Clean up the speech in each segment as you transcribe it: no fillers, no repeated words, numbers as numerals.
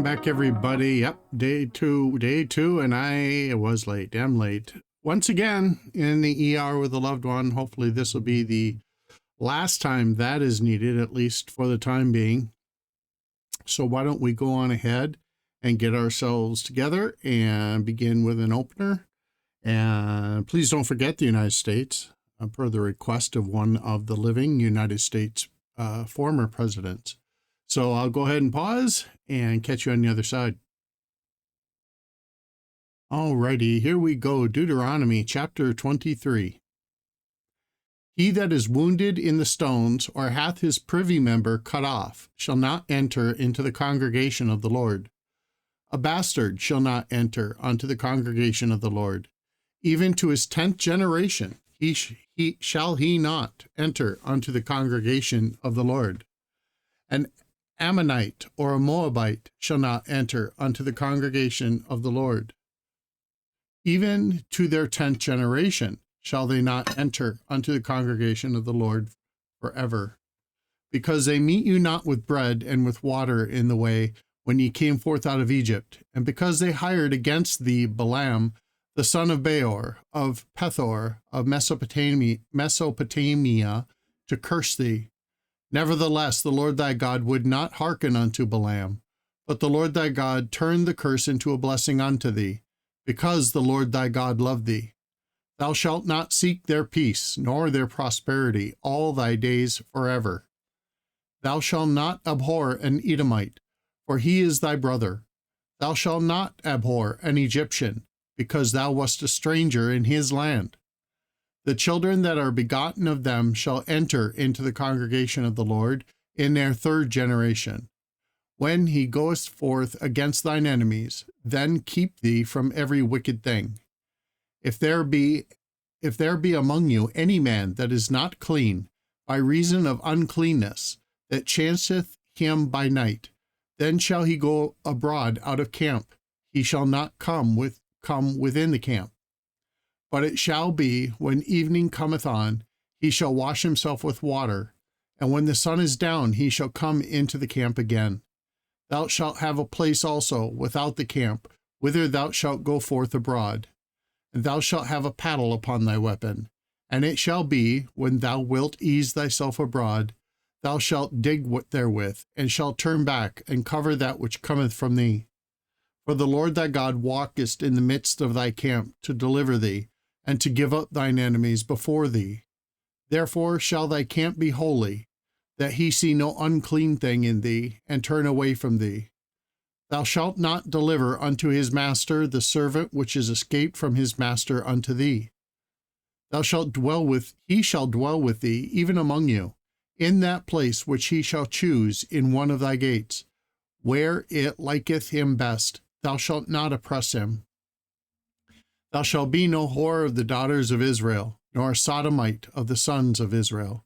back, everybody. Yep, day two, and I was late. I'm late. Once again, in the ER with a loved one. Hopefully this will be the last time that is needed, at least for the time being. So why don't we go on ahead and get ourselves together and begin with an opener. And please don't forget the United States, per the request of one of the living United States former presidents. So I'll go ahead and pause and catch you on the other side. Alrighty, here we go. Deuteronomy chapter 23. He that is wounded in the stones, or hath his privy member cut off, shall not enter into the congregation of the Lord. A bastard shall not enter unto the congregation of the Lord. Even to his 10th generation shall he not enter unto the congregation of the Lord. An Ammonite or a Moabite shall not enter unto the congregation of the Lord. Even to their 10th generation shall they not enter unto the congregation of the Lord forever. Because they meet you not with bread and with water in the way when ye came forth out of Egypt, and because they hired against thee Balaam, the son of Beor, of Pethor, of Mesopotamia, to curse thee. Nevertheless, the Lord thy God would not hearken unto Balaam, but the Lord thy God turned the curse into a blessing unto thee, because the Lord thy God loved thee. Thou shalt not seek their peace, nor their prosperity, all thy days forever. Thou shalt not abhor an Edomite, for he is thy brother. Thou shalt not abhor an Egyptian, because thou wast a stranger in his land. The children that are begotten of them shall enter into the congregation of the Lord in their 3rd generation. When he goeth forth against thine enemies, then keep thee from every wicked thing. If there be among you any man that is not clean, by reason of uncleanness, that chanceth him by night, then shall he go abroad out of camp. He shall not come within the camp. But it shall be, when evening cometh on, he shall wash himself with water, and when the sun is down, he shall come into the camp again. Thou shalt have a place also without the camp, whither thou shalt go forth abroad. And thou shalt have a paddle upon thy weapon. And it shall be, when thou wilt ease thyself abroad, thou shalt dig therewith, and shalt turn back, and cover that which cometh from thee. For the Lord thy God walketh in the midst of thy camp to deliver thee, and to give up thine enemies before thee. Therefore shall thy camp be holy, that he see no unclean thing in thee, and turn away from thee. Thou shalt not deliver unto his master the servant which is escaped from his master unto thee. He shall dwell with thee, even among you, in that place which he shall choose in one of thy gates, where it liketh him best. Thou shalt not oppress him. Thou shalt be no whore of the daughters of Israel, nor a sodomite of the sons of Israel.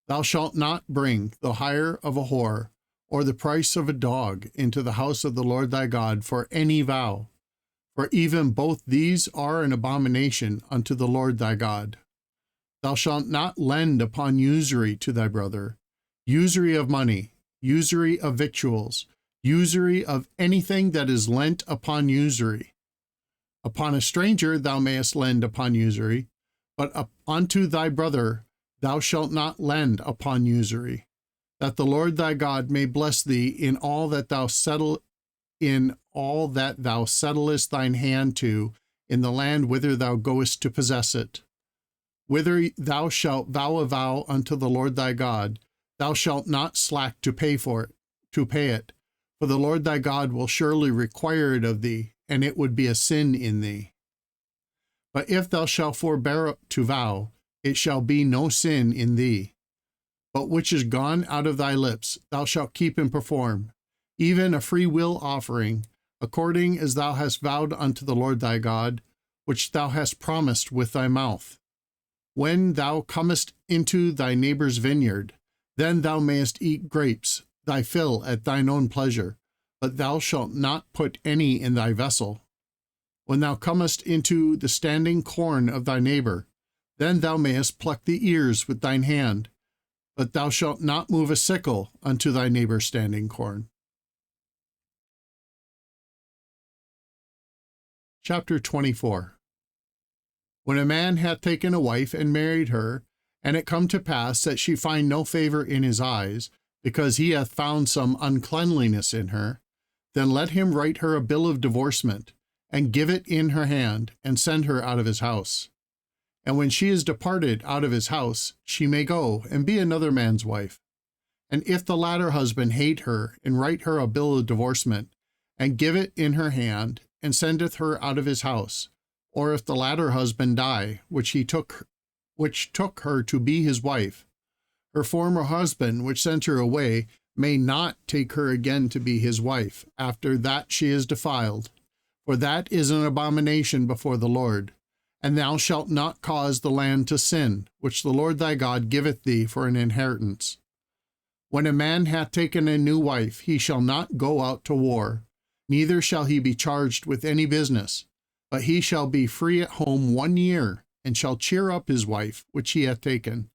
Thou shalt not bring the hire of a whore, or the price of a dog, into the house of the Lord thy God for any vow, for even both these are an abomination unto the Lord thy God. Thou shalt not lend upon usury to thy brother, usury of money, usury of victuals, usury of anything that is lent upon usury. Upon a stranger thou mayest lend upon usury, but unto thy brother thou shalt not lend upon usury, that the Lord thy God may bless thee in all that thou settlest thine hand to, in the land whither thou goest to possess it. Whither thou shalt vow a vow unto the Lord thy God, thou shalt not slack to pay it, for the Lord thy God will surely require it of thee, and it would be a sin in thee. But if thou shalt forbear to vow, it shall be no sin in thee. But which is gone out of thy lips, thou shalt keep and perform, even a free will offering, according as thou hast vowed unto the Lord thy God, which thou hast promised with thy mouth. When thou comest into thy neighbor's vineyard, then thou mayest eat grapes, thy fill at thine own pleasure, but thou shalt not put any in thy vessel. When thou comest into the standing corn of thy neighbor, then thou mayest pluck the ears with thine hand, but thou shalt not move a sickle unto thy neighbor's standing corn. Chapter 24. When a man hath taken a wife and married her, and it come to pass that she find no favor in his eyes, because he hath found some uncleanliness in her, then let him write her a bill of divorcement, and give it in her hand, and send her out of his house. And when she is departed out of his house, she may go and be another man's wife. And if the latter husband hate her, and write her a bill of divorcement, and give it in her hand, and sendeth her out of his house, or if the latter husband die, which took her to be his wife, her former husband, which sent her away, may not take her again to be his wife, after that she is defiled. For that is an abomination before the Lord. And thou shalt not cause the land to sin, which the Lord thy God giveth thee for an inheritance. When a man hath taken a new wife, he shall not go out to war, neither shall he be charged with any business, but he shall be free at home 1 year, and shall cheer up his wife, which he hath taken.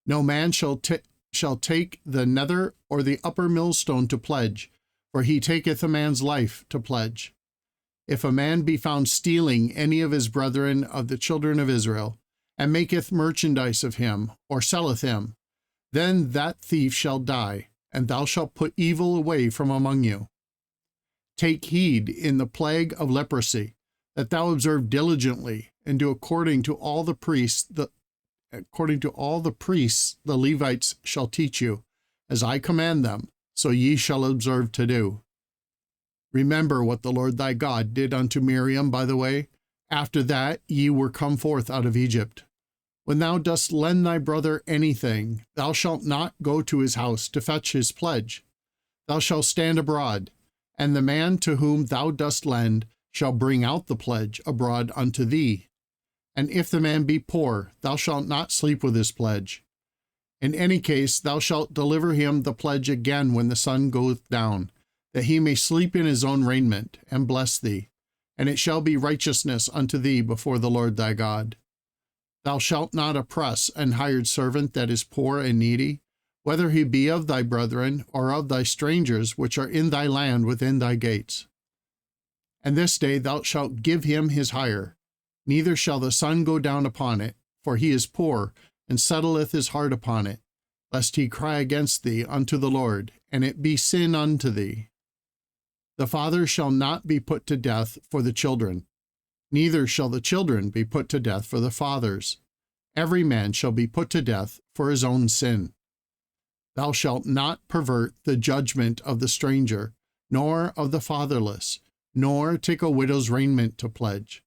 No man shall take the nether or the upper millstone to pledge, for he taketh a man's life to pledge. If a man be found stealing any of his brethren of the children of Israel, and maketh merchandise of him, or selleth him, then that thief shall die, and thou shalt put evil away from among you. Take heed in the plague of leprosy, that thou observe diligently, and do according to all the priests the Levites shall teach you, as I command them, so ye shall observe to do. Remember what the Lord thy God did unto Miriam by the way, after that ye were come forth out of Egypt. When thou dost lend thy brother anything, thou shalt not go to his house to fetch his pledge. Thou shalt stand abroad, and the man to whom thou dost lend shall bring out the pledge abroad unto thee. And if the man be poor, thou shalt not sleep with his pledge. In any case, thou shalt deliver him the pledge again when the sun goeth down, that he may sleep in his own raiment, and bless thee. And it shall be righteousness unto thee before the Lord thy God. Thou shalt not oppress an hired servant that is poor and needy, whether he be of thy brethren or of thy strangers which are in thy land within thy gates. And this day thou shalt give him his hire, neither shall the sun go down upon it, for he is poor, and settleth his heart upon it, lest he cry against thee unto the Lord, and it be sin unto thee. The father shall not be put to death for the children, neither shall the children be put to death for the fathers. Every man shall be put to death for his own sin. Thou shalt not pervert the judgment of the stranger, nor of the fatherless, nor take a widow's raiment to pledge.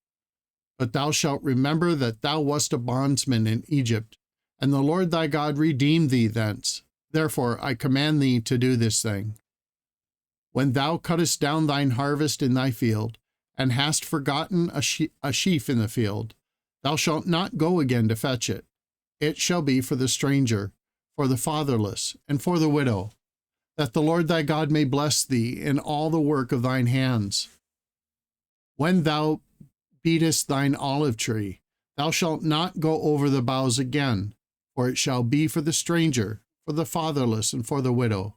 But thou shalt remember that thou wast a bondsman in Egypt, and the Lord thy God redeemed thee thence. Therefore I command thee to do this thing. When thou cuttest down thine harvest in thy field, and hast forgotten a sheaf in the field, thou shalt not go again to fetch it. It shall be for the stranger, for the fatherless, and for the widow, that the Lord thy God may bless thee in all the work of thine hands. When thou beatest thine olive tree, thou shalt not go over the boughs again, for it shall be for the stranger, for the fatherless, and for the widow.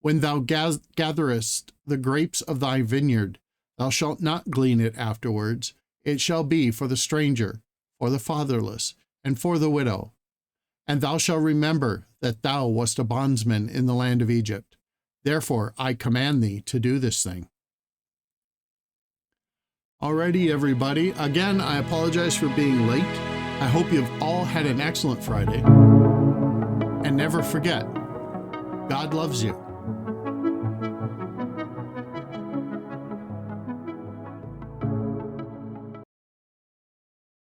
When thou gatherest the grapes of thy vineyard, thou shalt not glean it afterwards. It shall be for the stranger, for the fatherless, and for the widow. And thou shalt remember that thou wast a bondsman in the land of Egypt. Therefore I command thee to do this thing. Alrighty, everybody. Again, I apologize for being late. I hope you've all had an excellent Friday. And never forget, God loves you.